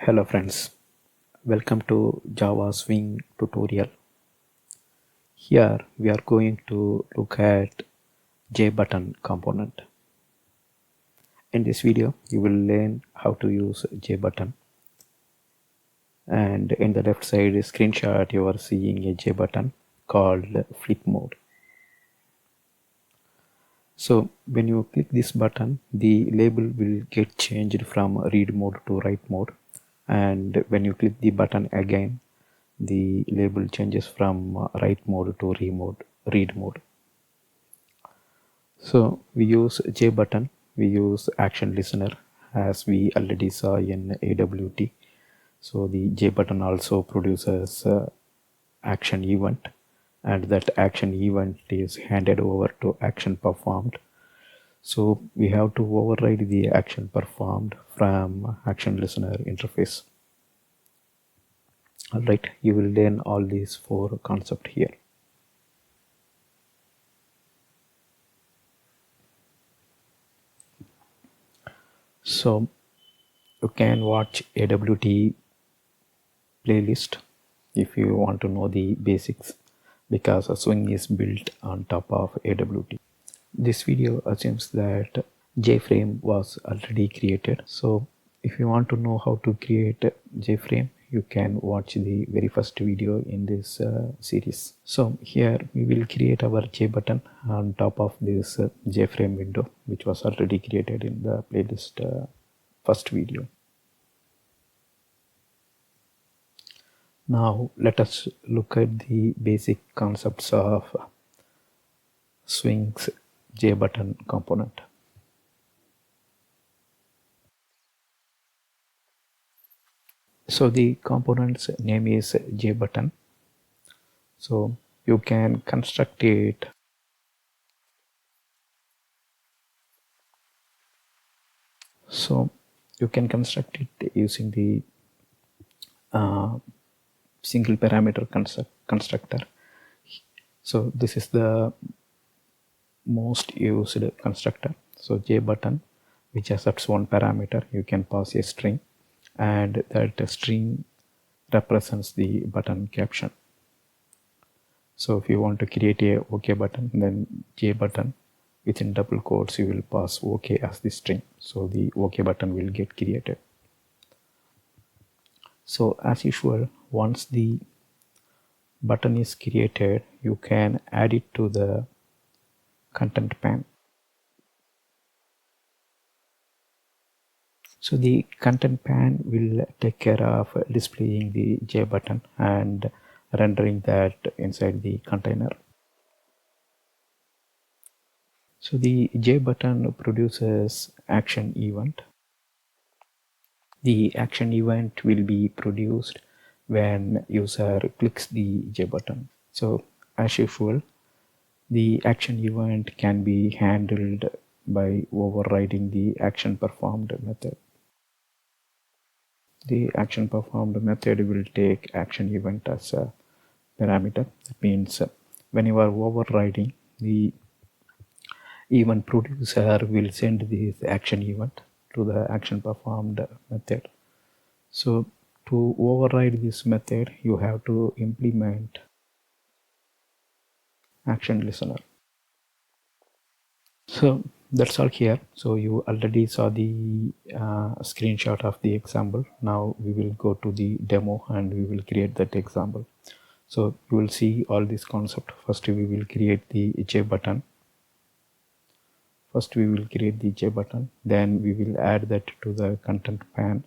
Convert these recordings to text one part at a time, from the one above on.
Hello friends, welcome to Java Swing tutorial. Here we are going to look at JButton component. In this video you will learn how to use JButton, and in the left side screenshot you are seeing a JButton called flip mode. So when you click this button, the label will get changed from read mode to write mode, and when you click the button again, the label changes from write mode to read mode. So we use JButton, we use ActionListener as we already saw in AWT. So the JButton also produces action event, and that action event is handed over to action performed. So we have to override the action performed from ActionListener interface. Alright, you will learn all these four concepts here. So you can watch AWT playlist if you want to know the basics, because a Swing is built on top of AWT. This video assumes that JFrame was already created. So if you want to know how to create JFrame, you can watch the very first video in this series. So here we will create our JButton on top of this JFrame window, which was already created in the playlist first video. Now let us look at the basic concepts of Swing's JButton component. So the component's name is JButton. So you can construct it using the single parameter constructor. So this is the most used constructor. So JButton, which accepts one parameter, you can pass a string, and that string represents the button caption. So if you want to create a OK button, then JButton within double quotes you will pass OK as the string, so the OK button will get created. So as usual, once the button is created, you can add it to the content pane. So the content pane will take care of displaying the JButton and rendering that inside the container. So the JButton produces action event. The action event will be produced when user clicks the JButton. So as usual, the action event can be handled by overriding the action performed method. The action performed method will take action event as a parameter. That means when you are overriding, the event producer will send this action event to the action performed method. So to override this method, you have to implement ActionListener. So that's all here. So you already saw the screenshot of the example. Now we will go to the demo and we will create that example. So you will see all this concept. First we will create the JButton. Then we will add that to the content pane.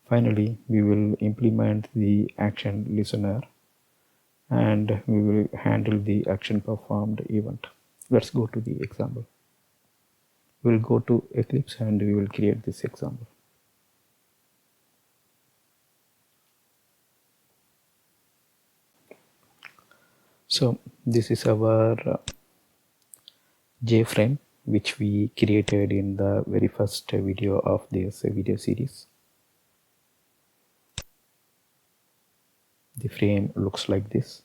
Finally, we will implement the action listener, and we will handle the action performed event. Let's go to the example. We'll go to Eclipse and we will create this example. So this is our JFrame, which we created in the very first video of this video series. The frame looks like this.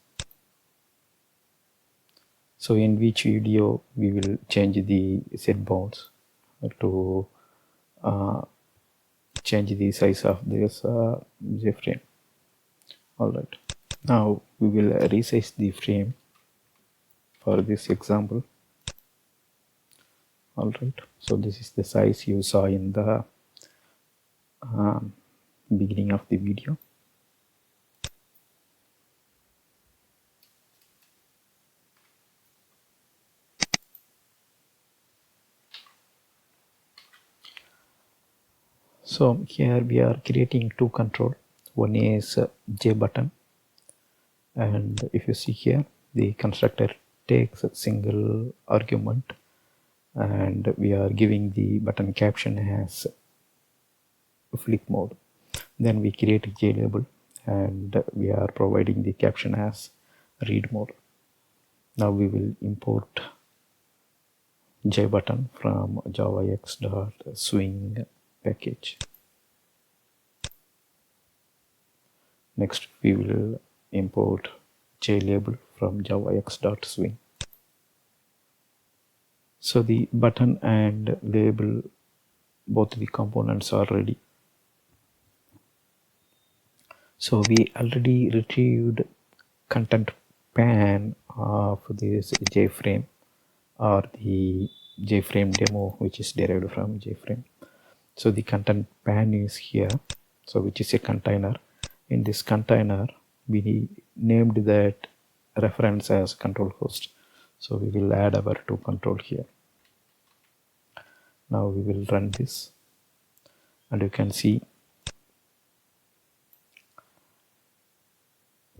So in which video we will change the set bounds to change the size of this JFrame. Alright, now we will resize the frame for this example. Alright, so this is the size you saw in the beginning of the video. So here we are creating two control. One is JButton, and if you see here, the constructor takes a single argument, and we are giving the button caption as flip mode. Then we create a JLabel, and we are providing the caption as read mode. Now we will import JButton from javax.swing package. Next we will import JLabel from javax.swing. So the button and label, both the components are ready. So we already retrieved content pan of this JFrame, or the JFrame demo, which is derived from JFrame. So the content pan is here, so which is a container. In this container we named that reference as control host, so we will add our two control here. Now we will run this, and you can see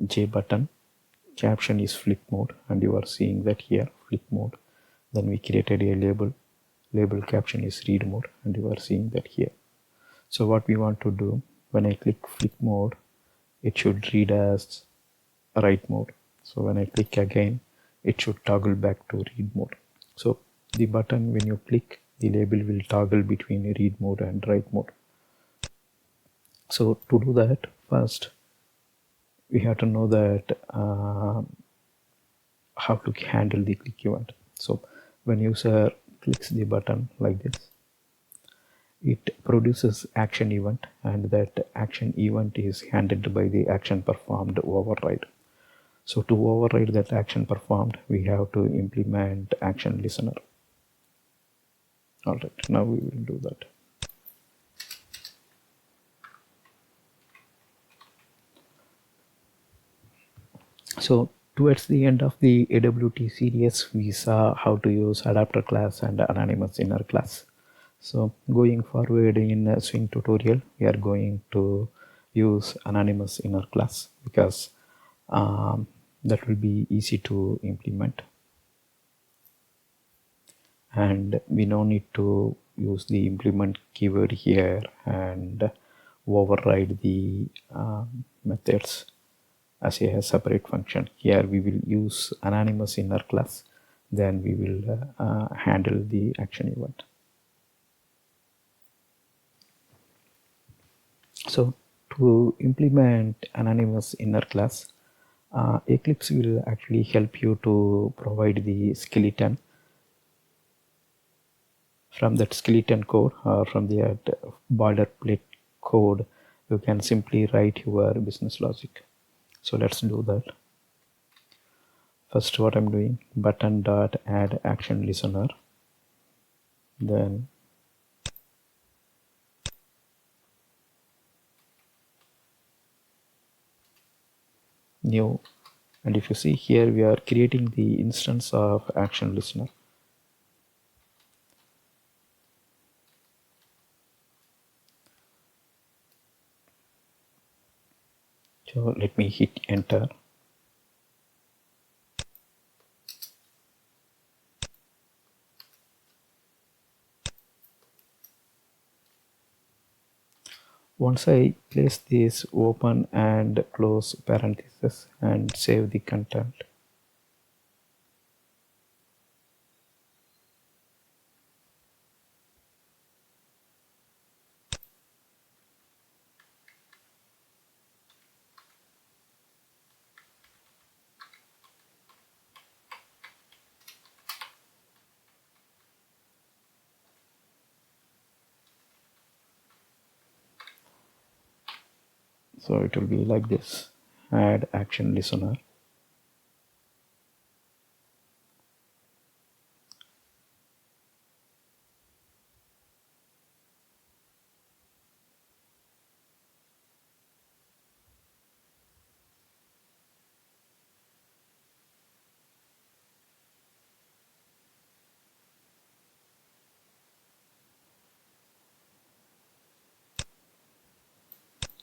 JButton caption is flip mode, and you are seeing that here, flip mode. Then we created a label caption is read mode, and you are seeing that here. So what we want to do, when I click flip mode, it should read as write mode. So when I click again, it should toggle back to read mode. So the button, when you click, the label will toggle between read mode and write mode. So to do that, first we have to know that how to handle the click event. So when user clicks the button like this, it produces action event, and that action event is handled by the action performed override. So to override that action performed, we have to implement ActionListener. Alright, now we will do that. So towards the end of the AWT series, we saw how to use adapter class and anonymous inner class. So going forward in a Swing tutorial, we are going to use anonymous inner class, because that will be easy to implement, and we no need to use the implement keyword here and override the methods as a separate function. Here we will use anonymous inner class, then we will handle the action event. So to implement anonymous inner class, Eclipse will actually help you to provide the skeleton. From that skeleton code, or from the boilerplate code, you can simply write your business logic. So let's do that. First, what I'm doing, button.add action listener, then new, and if you see here, we are creating the instance of action listener. So let me hit enter. Once I place this, open and close parentheses and save the content. So it will be like this: add action listener.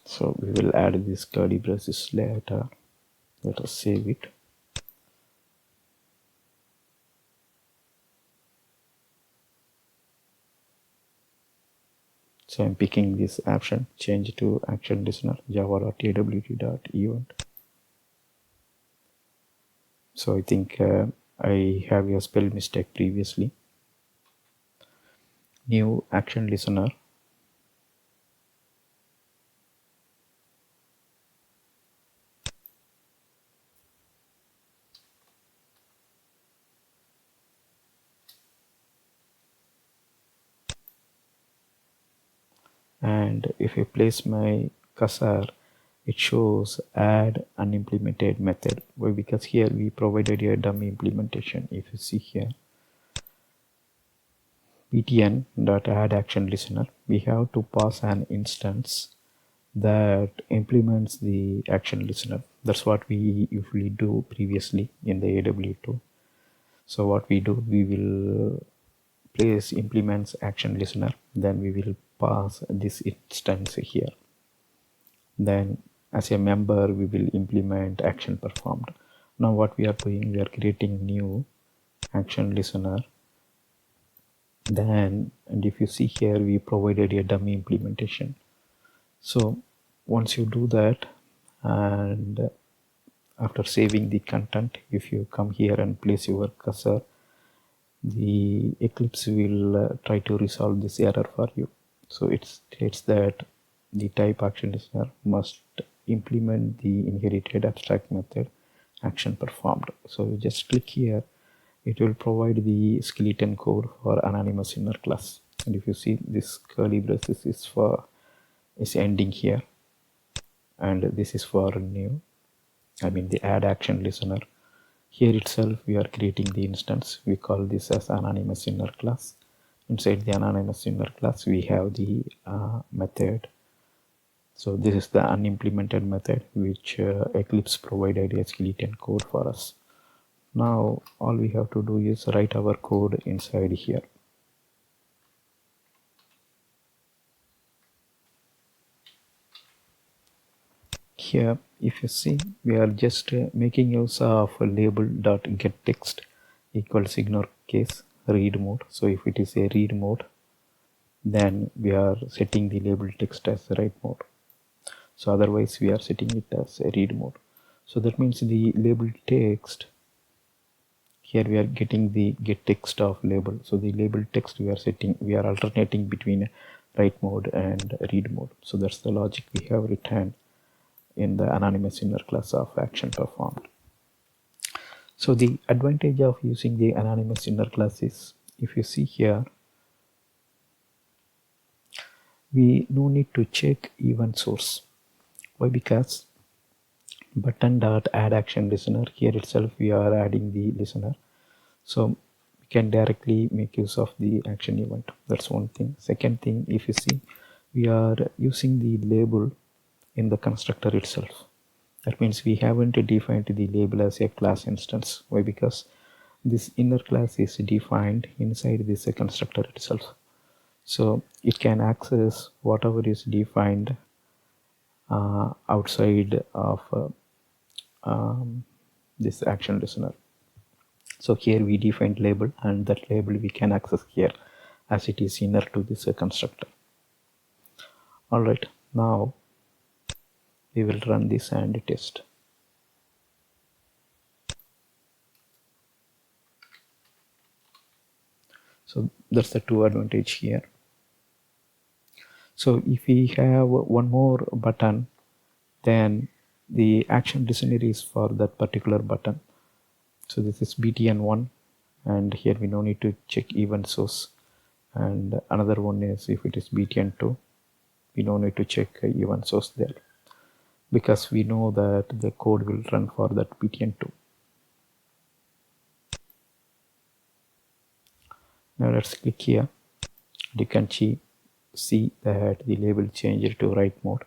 So we will add this curly braces later. Let us save it. So I'm picking this option, change to action listener, java.awt.event. So I think I have a spell mistake previously. New action listener. And if I place my cursor, it shows add unimplemented method. Why? Because here we provided a dummy implementation. If you see here, btn.addActionListener, we have to pass an instance that implements the action listener. That's what we usually do previously in the AW2. So what we do, we will place implements action listener, then we will pass this instance here. Then as a member, we will implement action performed. Now what we are doing, we are creating new action listener. Then, and if you see here, we provided a dummy implementation. So once you do that, and after saving the content, if you come here and place your cursor, the Eclipse will try to resolve this error for you. So it states that the type action listener must implement the inherited abstract method action performed. So you just click here, it will provide the skeleton code for anonymous inner class. And if you see, this curly braces is ending here, and this is for new, I mean the add action listener. Here itself we are creating the instance. We call this as anonymous inner class. Inside the anonymous inner class we have the method. So this is the unimplemented method which Eclipse provided a skeleton code for us. Now all we have to do is write our code inside here. Here if you see, we are just making use of label.getText equals ignore case read mode. So if it is a read mode, then we are setting the label text as write mode. So otherwise we are setting it as a read mode. So that means the label text, here we are getting the get text of label. So the label text we are setting, we are alternating between write mode and read mode. So that's the logic we have written in the anonymous inner class of action performed. So the advantage of using the anonymous inner class is, if you see here, we no need to check event source. Why? Because button.addActionListener, here itself we are adding the listener, so we can directly make use of the action event. That's one thing. Second thing, if you see, we are using the label in the constructor itself. That means we haven't defined the label as a class instance. Why? Because this inner class is defined inside this constructor itself, so it can access whatever is defined outside of this action listener. So here we defined label, and that label we can access here as it is inner to this constructor. All right, now we will run this and test. So that's the two advantage here. So if we have one more button, then the action listener is for that particular button. So this is btn1, and here we no need to check event source. And another one is, if it is btn2, we no need to check event source there. because we know that the code will run for that btn2. Now let's click here. You can see that the label changed to read mode,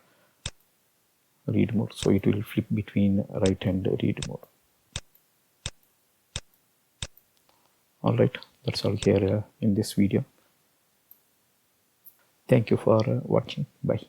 so it will flip between write and read mode. Alright, that's all here in this video. Thank you for watching. Bye.